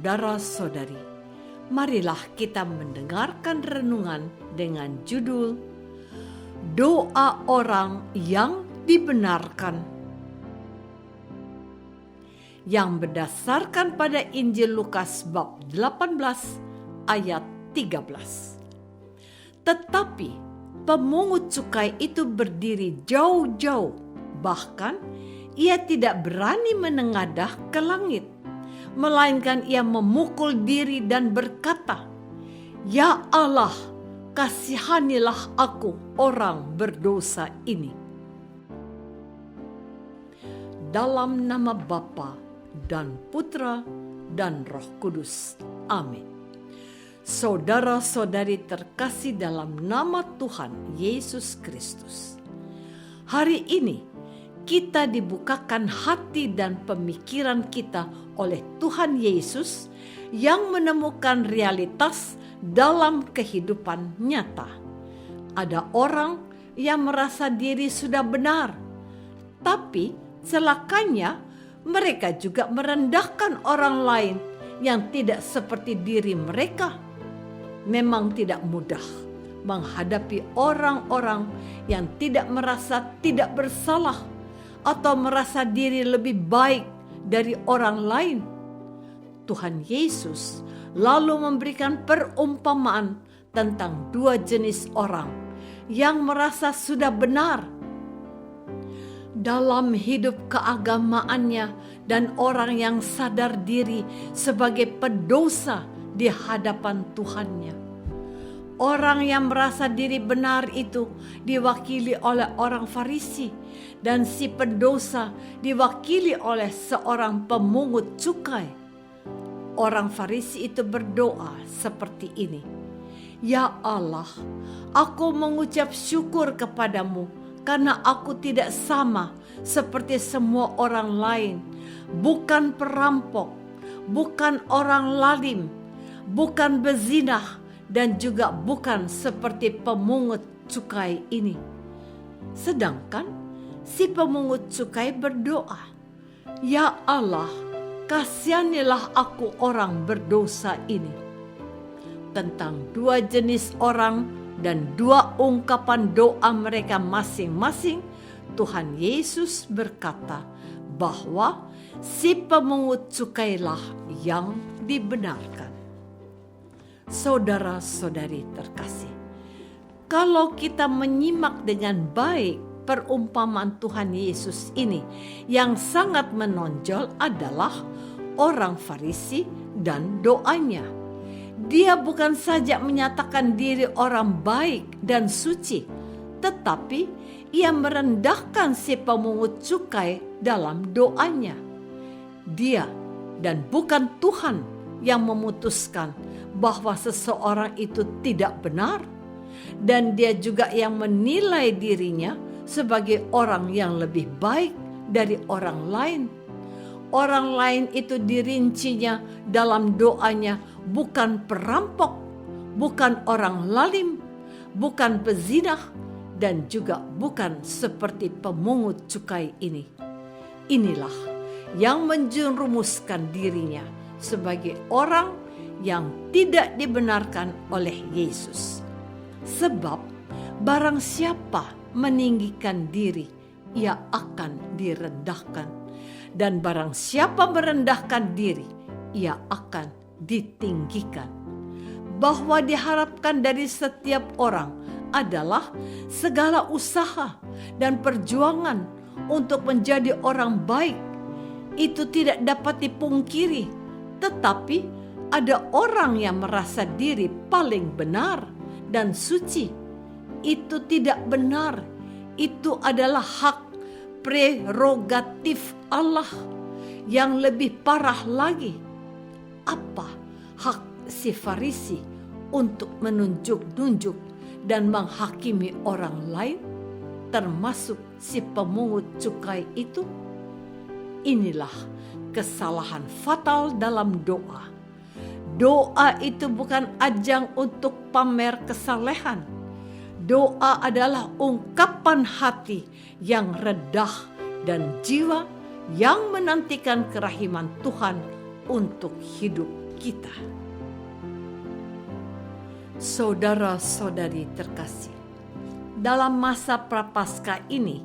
Saudara-saudari, marilah kita mendengarkan renungan dengan judul Doa Orang yang Dibenarkan, yang berdasarkan pada Injil Lukas bab 18 ayat 13. Tetapi pemungut cukai itu berdiri jauh-jauh, bahkan ia tidak berani menengadah ke langit, melainkan ia memukul diri dan berkata, "Ya Allah, kasihanilah aku, orang berdosa ini." Dalam nama Bapa dan Putra dan Roh Kudus. Amin. Saudara-saudari terkasih dalam nama Tuhan Yesus Kristus, hari ini kita dibukakan hati dan pemikiran kita oleh Tuhan Yesus yang menemukan realitas dalam kehidupan nyata. Ada orang yang merasa diri sudah benar, tapi celakanya mereka juga merendahkan orang lain yang tidak seperti diri mereka. Memang tidak mudah menghadapi orang-orang yang tidak merasa tidak bersalah atau merasa diri lebih baik dari orang lain. Tuhan Yesus lalu memberikan perumpamaan tentang dua jenis orang yang merasa sudah benar dalam hidup keagamaannya dan orang yang sadar diri sebagai pendosa di hadapan Tuhannya. Orang yang merasa diri benar itu diwakili oleh orang Farisi, dan si pendosa diwakili oleh seorang pemungut cukai. Orang Farisi itu berdoa seperti ini, "Ya Allah, aku mengucap syukur kepadamu karena aku tidak sama seperti semua orang lain, bukan perampok, bukan orang lalim, bukan bezinah, dan juga bukan seperti pemungut cukai ini." Sedangkan si pemungut cukai berdoa, "Ya Allah, kasihanilah aku, orang berdosa ini." Tentang dua jenis orang dan dua ungkapan doa mereka masing-masing, Tuhan Yesus berkata bahwa si pemungut cukailah yang dibenarkan. Saudara-saudari terkasih, kalau kita menyimak dengan baik perumpamaan Tuhan Yesus ini, yang sangat menonjol adalah orang Farisi dan doanya. Dia bukan saja menyatakan diri orang baik dan suci, tetapi ia merendahkan si pemungut cukai dalam doanya. Dia dan bukan Tuhan yang memutuskan bahwa seseorang itu tidak benar, dan dia juga yang menilai dirinya sebagai orang yang lebih baik dari orang lain. Orang lain itu dirincinya dalam doanya bukan perampok, bukan orang lalim, bukan pezinah, dan juga bukan seperti pemungut cukai ini. Inilah yang menjerumuskan dirinya sebagai orang yang tidak dibenarkan oleh Yesus. Sebab barang siapa meninggikan diri, ia akan direndahkan. Dan barang siapa merendahkan diri, ia akan ditinggikan. Bahwa diharapkan dari setiap orang adalah segala usaha dan perjuangan untuk menjadi orang baik. Itu tidak dapat dipungkiri, tetapi ada orang yang merasa diri paling benar dan suci. Itu tidak benar. Itu adalah hak prerogatif Allah. Yang lebih parah lagi, apa hak si Farisi untuk menunjuk-nunjuk dan menghakimi orang lain, termasuk si pemungut cukai itu? Inilah kesalahan fatal dalam doa. Doa itu bukan ajang untuk pamer kesalehan. Doa adalah ungkapan hati yang redah dan jiwa yang menantikan kerahiman Tuhan untuk hidup kita. Saudara-saudari terkasih, dalam masa Prapaskah ini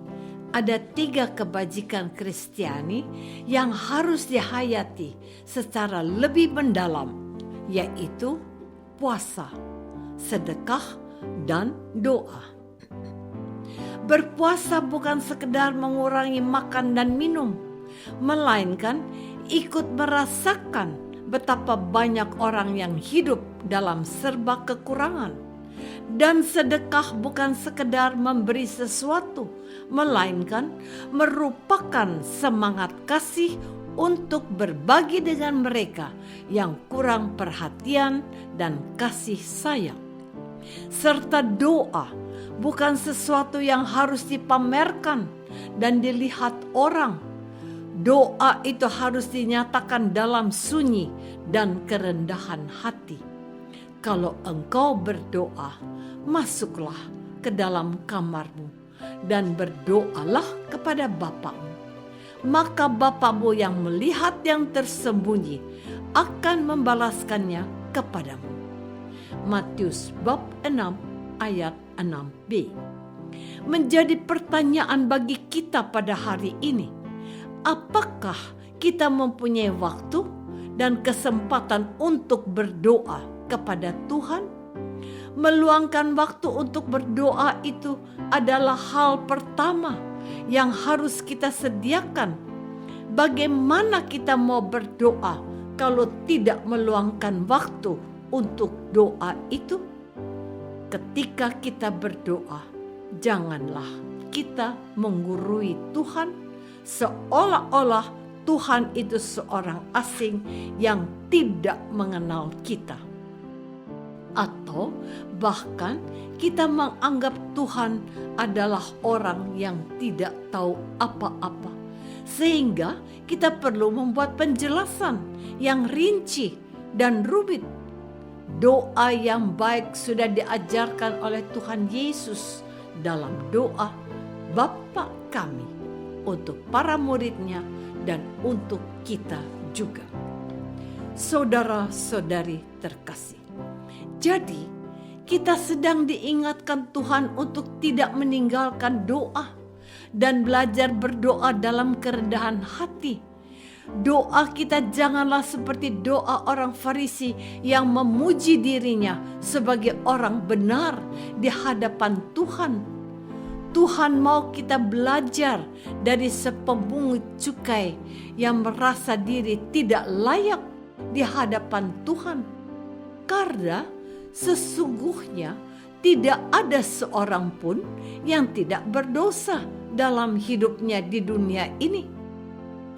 ada 3 kebajikan Kristiani yang harus dihayati secara lebih mendalam, yaitu puasa, sedekah, dan doa. Berpuasa bukan sekedar mengurangi makan dan minum, melainkan ikut merasakan betapa banyak orang yang hidup dalam serba kekurangan. Dan sedekah bukan sekedar memberi sesuatu, melainkan merupakan semangat kasih untuk berbagi dengan mereka yang kurang perhatian dan kasih sayang. Serta doa bukan sesuatu yang harus dipamerkan dan dilihat orang. Doa itu harus dinyatakan dalam sunyi dan kerendahan hati. Kalau engkau berdoa, masuklah ke dalam kamarmu dan berdoalah kepada Bapamu. Maka Bapamu yang melihat yang tersembunyi akan membalaskannya kepadamu. Matius bab 6 ayat 6b. Menjadi pertanyaan bagi kita pada hari ini, apakah kita mempunyai waktu dan kesempatan untuk berdoa kepada Tuhan? Meluangkan waktu untuk berdoa itu adalah hal pertama yang harus kita sediakan. Bagaimana kita mau berdoa kalau tidak meluangkan waktu untuk doa itu? Ketika kita berdoa, janganlah kita menggurui Tuhan seolah-olah Tuhan itu seorang asing yang tidak mengenal kita. Atau bahkan kita menganggap Tuhan adalah orang yang tidak tahu apa-apa. Sehingga kita perlu membuat penjelasan yang rinci dan rumit. Doa yang baik sudah diajarkan oleh Tuhan Yesus dalam doa Bapa Kami untuk para muridnya dan untuk kita juga. Saudara-saudari terkasih, jadi kita sedang diingatkan Tuhan untuk tidak meninggalkan doa dan belajar berdoa dalam kerendahan hati. Doa kita janganlah seperti doa orang Farisi yang memuji dirinya sebagai orang benar di hadapan Tuhan. Tuhan mau kita belajar dari sepemungut cukai yang merasa diri tidak layak di hadapan Tuhan. Karena sesungguhnya tidak ada seorang pun yang tidak berdosa dalam hidupnya di dunia ini.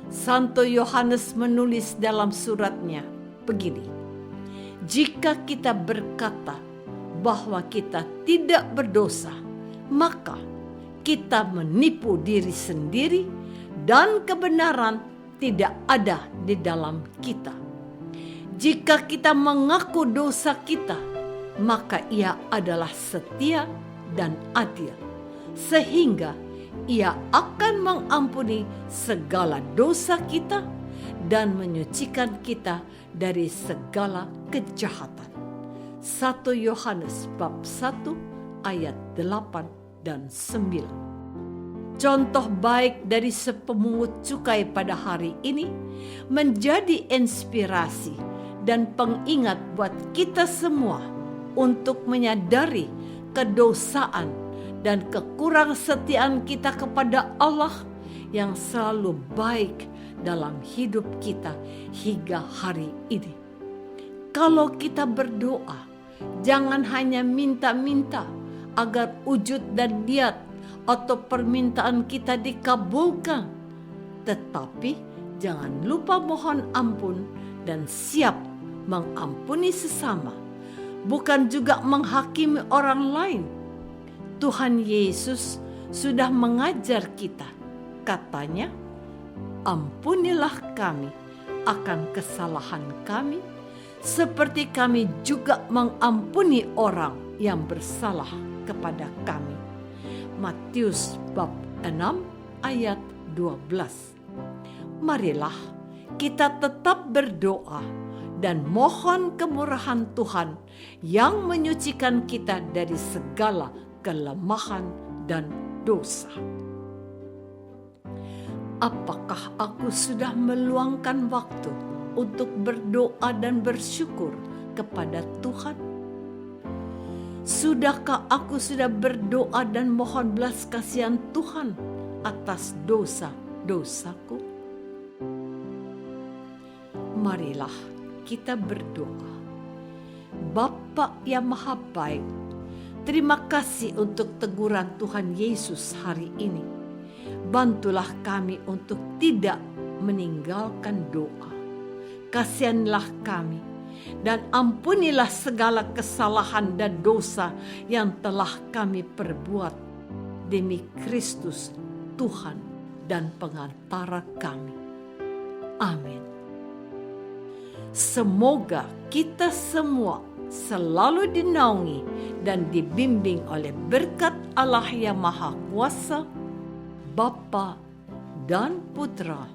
Santo Yohanes menulis dalam suratnya begini, jika kita berkata bahwa kita tidak berdosa, maka kita menipu diri sendiri dan kebenaran tidak ada di dalam kita. Jika kita mengaku dosa kita, maka Ia adalah setia dan adil, sehingga Ia akan mengampuni segala dosa kita dan menyucikan kita dari segala kejahatan. 1 Yohanes bab 1 ayat 8 dan 9. Contoh baik dari sepemungut cukai pada hari ini menjadi inspirasi dan pengingat buat kita semua untuk menyadari kedosaan dan kekurangsetiaan kita kepada Allah yang selalu baik dalam hidup kita hingga hari ini. Kalau kita berdoa, jangan hanya minta-minta agar wujud dan niat atau permintaan kita dikabulkan, tetapi jangan lupa mohon ampun dan siap mengampuni sesama, bukan juga menghakimi orang lain. Tuhan Yesus sudah mengajar kita, katanya, ampunilah kami akan kesalahan kami, seperti kami juga mengampuni orang yang bersalah kepada kami. Matius bab 6 ayat 12. Marilah kita tetap berdoa dan mohon kemurahan Tuhan yang menyucikan kita dari segala kelemahan dan dosa. Apakah aku sudah meluangkan waktu untuk berdoa dan bersyukur kepada Tuhan? Sudahkah aku sudah berdoa dan mohon belas kasihan Tuhan atas dosa-dosaku? Marilah kita berdoa. Bapa yang Maha Baik, terima kasih untuk teguran Tuhan Yesus hari ini. Bantulah kami untuk tidak meninggalkan doa. Kasihanlah kami dan ampunilah segala kesalahan dan dosa yang telah kami perbuat demi Kristus Tuhan dan pengantara kami. Amin. Semoga kita semua selalu dinaungi dan dibimbing oleh berkat Allah yang Maha Kuasa, Bapa dan Putra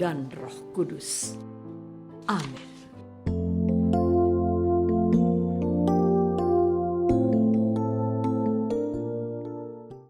dan Roh Kudus. Amin.